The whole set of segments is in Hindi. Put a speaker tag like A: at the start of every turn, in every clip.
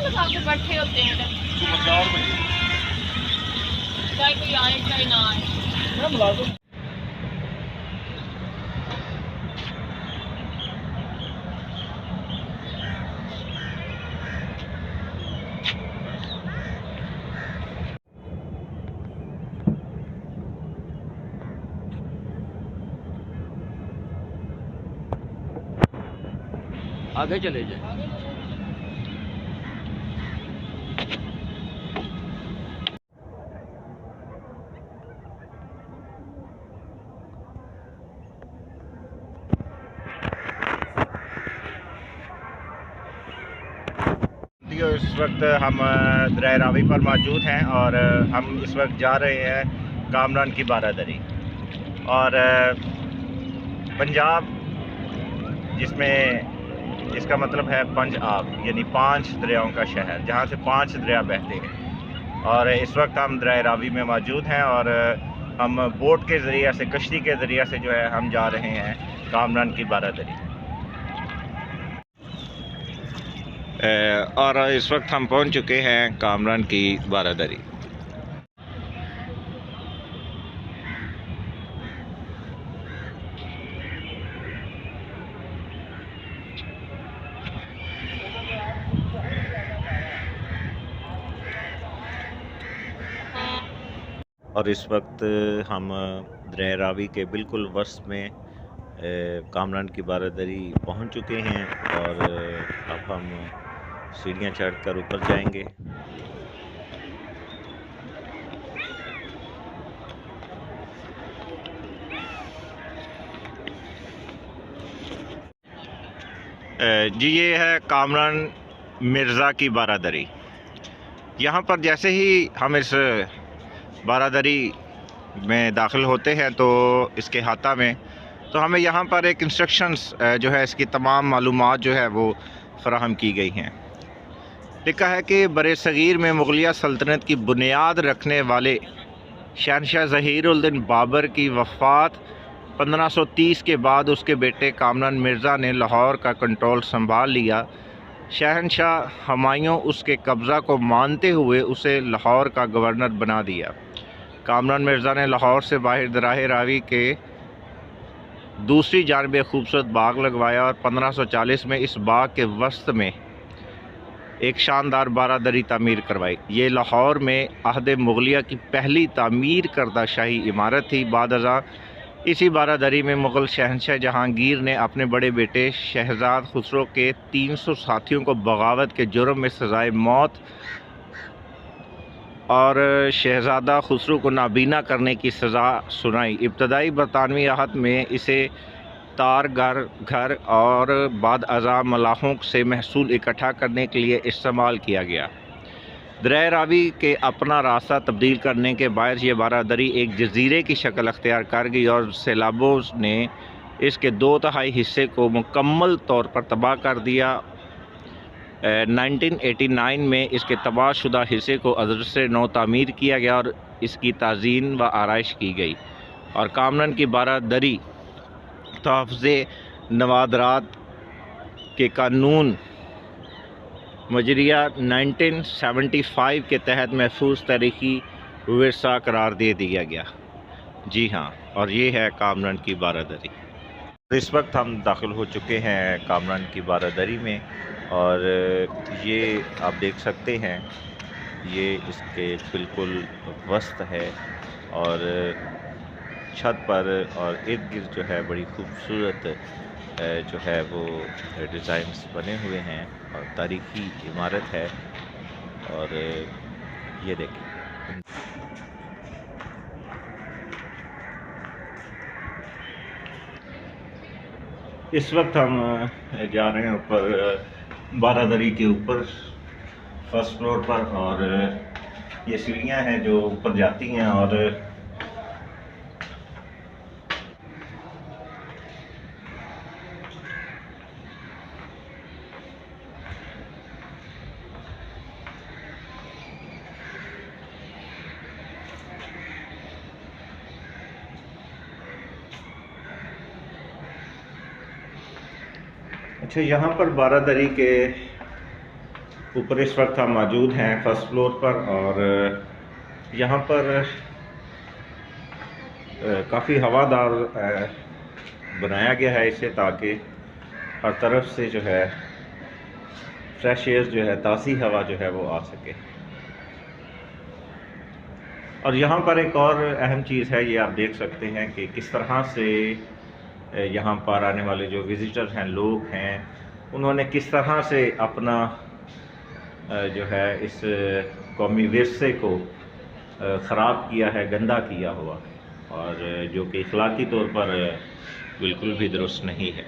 A: लगा के बैठे होते हैं चाहे कोई आए चाहे ना आए।
B: आगे चले जाए।
C: इस वक्त हम दरिया रावी पर मौजूद हैं और हम इस वक्त जा रहे हैं कामरान की बारादरी और पंजाब, जिसमें इसका मतलब है पंज आब, यानी 5 दरियाओं का शहर, जहाँ से 5 दरिया बहते हैं। और इस वक्त हम दरिया रावी में मौजूद हैं और हम बोट के ज़रिए से, कश्ती के ज़रिए से जो है हम जा रहे हैं कामरान की बारादरी। और इस वक्त हम पहुंच चुके हैं कामरान की बारादरी। और इस वक्त हम दरिया रावी के बिल्कुल वस्त में कामरान की बारादरी पहुंच चुके हैं और अब हम सीढ़ियां चढ़कर ऊपर जाएंगे। जी, ये है कामरान मिर्ज़ा की बारादरी। यहाँ पर जैसे ही हम इस बारादरी में दाखिल होते हैं तो इसके हाथा में तो हमें यहाँ पर एक इंस्ट्रक्शंस जो है इसकी तमाम मालूमात जो है वो फ़राहम की गई हैं। लिखा है कि बरे-सग़ीर में मुग़लिया सल्तनत की बुनियाद रखने वाले शहनशाह ज़हीर-उल-दीन बाबर की वफ़ात 1530 के बाद उसके बेटे कामरान मिर्ज़ा ने लाहौर का कंट्रोल संभाल लिया। शहनशाह हुमायूं उसके कब्ज़ा को मानते हुए उसे लाहौर का गवर्नर बना दिया। कामरान मिर्ज़ा ने लाहौर से बाहर दरिया रावी के दूसरी जानिब एक खूबसूरत बाग लगवाया और 1540 में इस बाग के वस्त में एक शानदार बारादरी तामीर करवाई। ये लाहौर में अहद मुग़लिया की पहली तामीर करदा शाही इमारत थी। बाद इसी बारादरी में मुग़ल शहनशाह जहांगीर ने अपने बड़े बेटे शहजाद खुसरो के 300 साथियों को बगावत के जुर्म में सज़ाए मौत और शहज़ादा खुसरो को नाबीना करने की सज़ा सुनाई। इब्तदाई बरतानवी आहद में इसे तार घर और बाद अज़ा मलाहों से महसूल इकट्ठा करने के लिए इस्तेमाल किया गया। दरिया रावी के अपना रास्ता तब्दील करने के बायस ये बारादरी एक जजीरे की शक्ल अख्तियार कर गई और सैलाबों ने इसके 2/3 हिस्से को मुकम्मल तौर पर तबाह कर दिया। 1989 में इसके तबाहशुदा हिस्से को अज़र नौ तामीर किया गया और इसकी ताज़ीन व आराइश की गई और कामरान की बारादरी तहफ़्ज़े नवादरात के कानून मजरिया 1975 के तहत महफूज तारीख़ी विरसा करार दे दिया गया। जी हाँ, और ये है कामरान की बारादरी। इस वक्त हम दाखिल हो चुके हैं कामरान की बारादरी में और ये आप देख सकते हैं, ये इसके बिल्कुल वस्त है और छत पर और इर्द गिर्द जो है बड़ी खूबसूरत जो है वो डिज़ाइंस बने हुए हैं और तारीख़ी इमारत है। और ये देखें, इस वक्त हम जा रहे हैं ऊपर बारादरी के ऊपर फर्स्ट फ्लोर पर और ये सीढ़ियाँ हैं जो ऊपर जाती हैं और अच्छा, यहाँ पर बारादरी के ऊपर इस वक्त हम मौजूद हैं फर्स्ट फ्लोर पर, और यहाँ पर काफ़ी हवादार बनाया गया है इसे, ताकि हर तरफ से जो है फ्रेश एयर जो है, ताज़ी हवा जो है वो आ सके। और यहाँ पर एक और अहम चीज़ है, ये आप देख सकते हैं कि किस तरह से यहाँ पर आने वाले जो विज़िटर हैं, लोग हैं, उन्होंने किस तरह से अपना जो है इस कौमी विरसे को ख़राब किया है, गंदा किया हुआ है, और जो कि इखलाकी तौर पर बिल्कुल भी दुरुस्त नहीं है।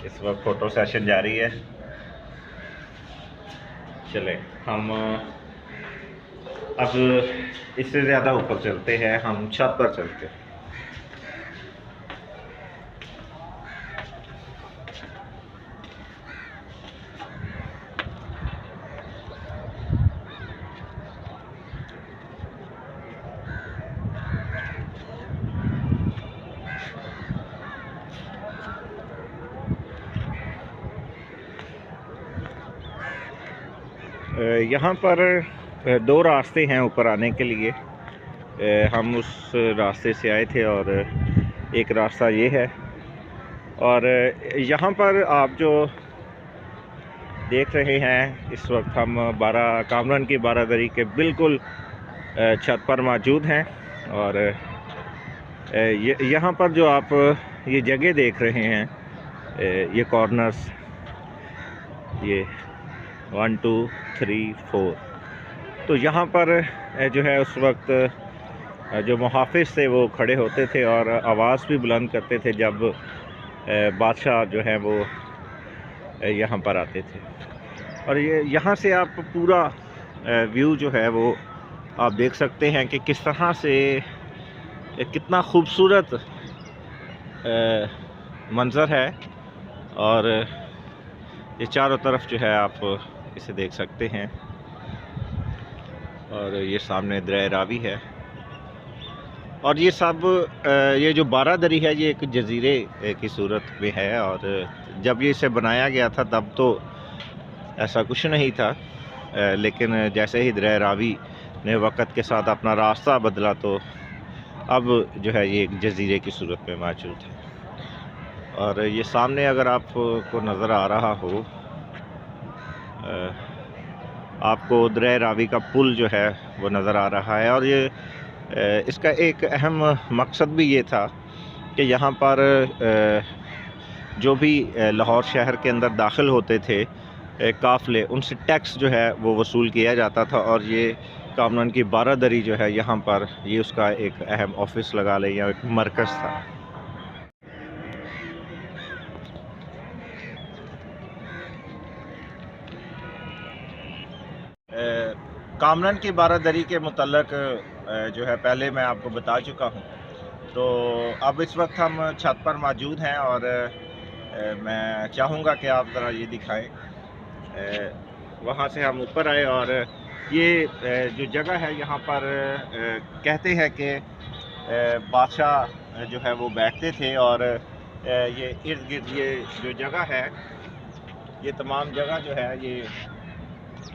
C: इस वक्त फ़ोटो सेशन जारी है। चले हम अब इससे ज़्यादा ऊपर चलते हैं, हम छत पर चलते हैं। यहाँ पर दो रास्ते हैं ऊपर आने के लिए। हम उस रास्ते से आए थे और एक रास्ता ये है, और यहाँ पर आप जो देख रहे हैं इस वक्त हम कामरान की बारादरी के बिल्कुल छत पर मौजूद हैं। और यहाँ पर जो आप ये जगह देख रहे हैं, ये कॉर्नर्स, ये 1 2 3 4, तो यहाँ पर जो है उस वक्त जो मुहाफ़िज़ थे वो खड़े होते थे और आवाज़ भी बुलंद करते थे जब बादशाह जो है वो यहाँ पर आते थे। और ये यहाँ से आप पूरा व्यू जो है वो आप देख सकते हैं कि किस तरह से कितना खूबसूरत मंज़र है, और ये चारों तरफ जो है आप इसे देख सकते हैं। और ये सामने दरिया रावी है, और ये सब ये जो बारादरी है ये एक जजीरे की सूरत में है। और जब ये इसे बनाया गया था तब तो ऐसा कुछ नहीं था, लेकिन जैसे ही दरिया रावी ने वक़्त के साथ अपना रास्ता बदला तो अब जो है ये एक जजीरे की सूरत में मौजूद है। और ये सामने अगर आपको नज़र आ रहा हो, आपको दरिया रावी का पुल जो है वो नज़र आ रहा है। और ये इसका एक अहम मकसद भी ये था कि यहाँ पर जो भी लाहौर शहर के अंदर दाखिल होते थे काफ़िले, उनसे टैक्स जो है वो वसूल किया जाता था। और ये कामरान की बारादरी जो है यहाँ पर ये उसका एक अहम ऑफिस लगा लें या एक मरकज़ था। कामरान की बारादरी के मुतल्लक जो है पहले मैं आपको बता चुका हूँ। तो अब इस वक्त हम छत पर मौजूद हैं, और मैं चाहूँगा कि आप ज़रा ये दिखाएं। वहाँ से हम ऊपर आए, और ये जो जगह है यहाँ पर कहते हैं कि बादशाह जो है वो बैठते थे, और ये इर्द गिर्द ये जो जगह है, ये तमाम जगह जो है ये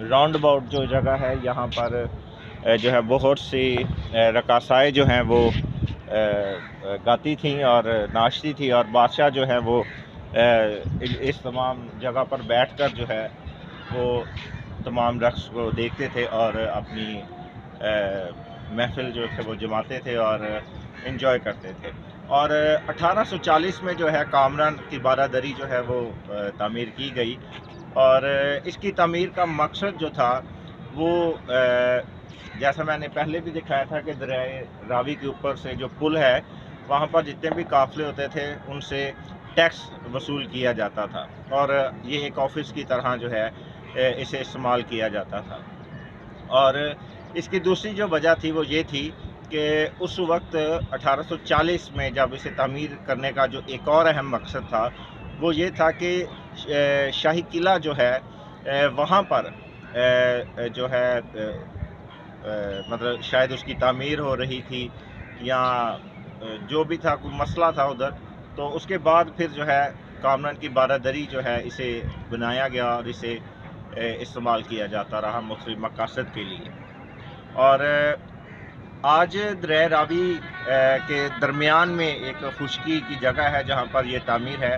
C: राउंड अबाउट जो जगह है, यहाँ पर जो है बहुत सी रकासाएँ जो हैं वो गाती थीं और नाचती थी, और बादशाह जो है वो इस तमाम जगह पर बैठकर जो है वो तमाम रक़्स को देखते थे और अपनी महफ़िल जो थे वो जमाते थे और इन्जॉय करते थे। और 1840 में जो है कामरान की बारादरी जो है वो तामीर की गई, और इसकी तामीर का मकसद जो था वो जैसा मैंने पहले भी दिखाया था कि दरिया रावी के ऊपर से जो पुल है वहाँ पर जितने भी काफ़िले होते थे उनसे टैक्स वसूल किया जाता था, और ये एक ऑफिस की तरह जो है इसे इस्तेमाल किया जाता था। और इसकी दूसरी जो वजह थी वो ये थी कि उस वक्त 1840 में जब इसे तामीर करने का जो एक और अहम मकसद था वो ये था कि शाही किला जो है वहाँ पर जो है मतलब शायद उसकी तामीर हो रही थी या जो भी था कोई मसला था उधर, तो उसके बाद फिर जो है कामरान की बारादरी जो है इसे बनाया गया और इसे इस्तेमाल किया जाता रहा मुख्तलिफ मकासद के लिए। और आज दरिया रावी के दरमियान में एक खुशकी की जगह है जहाँ पर ये तामीर है,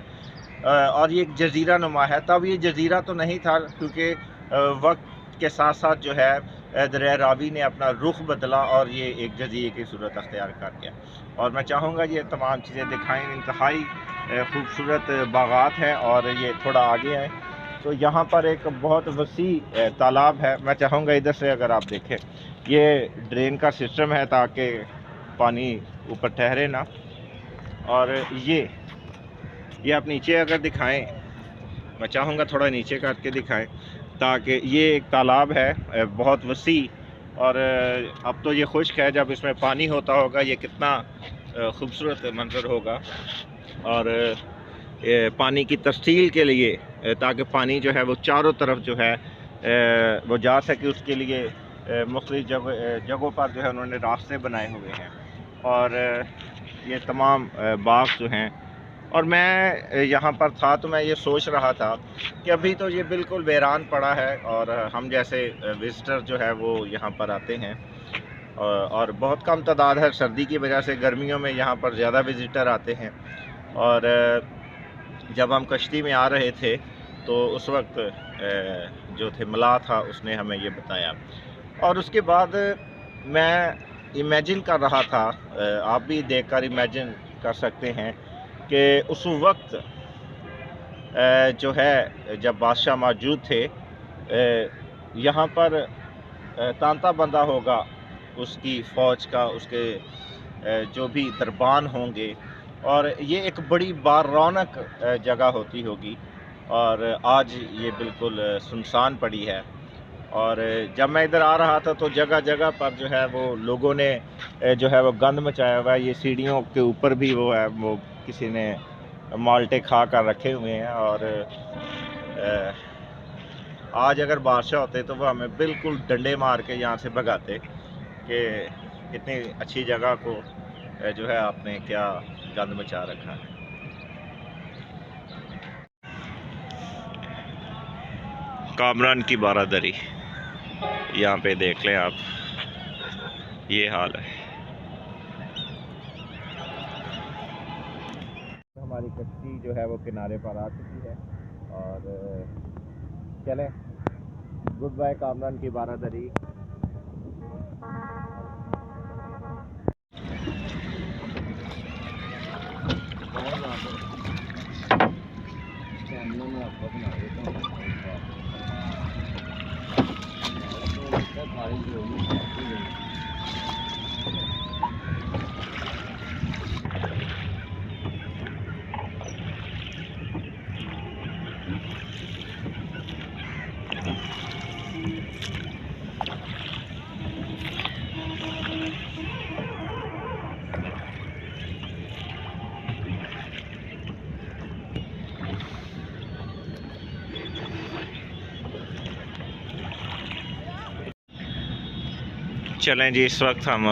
C: और ये एक जजीरा नुमा है। तब ये जजीरा तो नहीं था, क्योंकि वक्त के साथ साथ जो है दरिया रावी ने अपना रुख बदला और ये एक जजीरे की सूरत अख्तियार कर गया। और मैं चाहूँगा ये तमाम चीज़ें दिखाएँ। इंतहाई खूबसूरत बागात है और ये थोड़ा आगे है तो यहाँ पर एक बहुत वसी तालाब है। मैं चाहूँगा इधर से अगर आप देखें, ये ड्रेन का सिस्टम है ताकि पानी ऊपर ठहरे ना। और ये आप नीचे अगर दिखाएं, मैं चाहूँगा थोड़ा नीचे करके दिखाएं ताकि ये एक तालाब है बहुत वसी। और अब तो ये खुश्क है, जब इसमें पानी होता होगा ये कितना खूबसूरत मंजर होगा। और पानी की तस्सील के लिए, ताकि पानी जो है वो चारों तरफ जो है वो जा सके, उसके लिए मुख्तलिफ जगहों पर जो है उन्होंने रास्ते बनाए हुए हैं। और ये तमाम बाग जो हैं, और मैं यहाँ पर था तो मैं ये सोच रहा था कि अभी तो ये बिल्कुल वीरान पड़ा है और हम जैसे विज़िटर जो है वो यहाँ पर आते हैं और बहुत कम तादाद है। सर्दी की वजह से गर्मियों में यहाँ पर ज़्यादा विज़िटर आते हैं। और जब हम कश्ती में आ रहे थे तो उस वक्त जो थे मला था, उसने हमें ये बताया। और उसके बाद मैं इमेजिन कर रहा था, आप भी देखकर इमेजिन कर सकते हैं कि उस वक्त जो है जब बादशाह मौजूद थे, यहाँ पर तांता बंदा होगा उसकी फ़ौज का, उसके जो भी दरबान होंगे, और ये एक बड़ी बारौनक जगह होती होगी। और आज ये बिल्कुल सुनसान पड़ी है। और जब मैं इधर आ रहा था तो जगह जगह पर जो है वो लोगों ने जो है वो गंद मचाया हुआ है। ये सीढ़ियों के ऊपर भी वो है, वो किसी ने माल्टे खा कर रखे हुए हैं। और आज अगर बादशाह होते तो वो हमें बिल्कुल डंडे मार के यहाँ से भगाते कि इतनी अच्छी जगह को जो है आपने क्या गंद मचा रखा है। कामरान की बारादरी, यहाँ पे देख लें आप, ये हाल है। हमारी कश्ती जो है वो किनारे पर आ चुकी है और चलें, गुड बाय कामरान की बारादरी। चलें जी, इस वक्त हम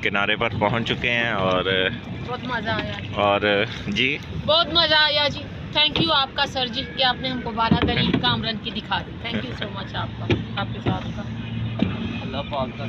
C: किनारे पर पहुंच चुके हैं और
A: बहुत मज़ा आया।
C: और जी
A: बहुत मज़ा आया जी। थैंक यू आपका सर जी कि आपने हमको बारादरी कामरान की दिखा दी। थैंक यू सो मच आपका, आपके साथ का।
B: अल्लाह पाक का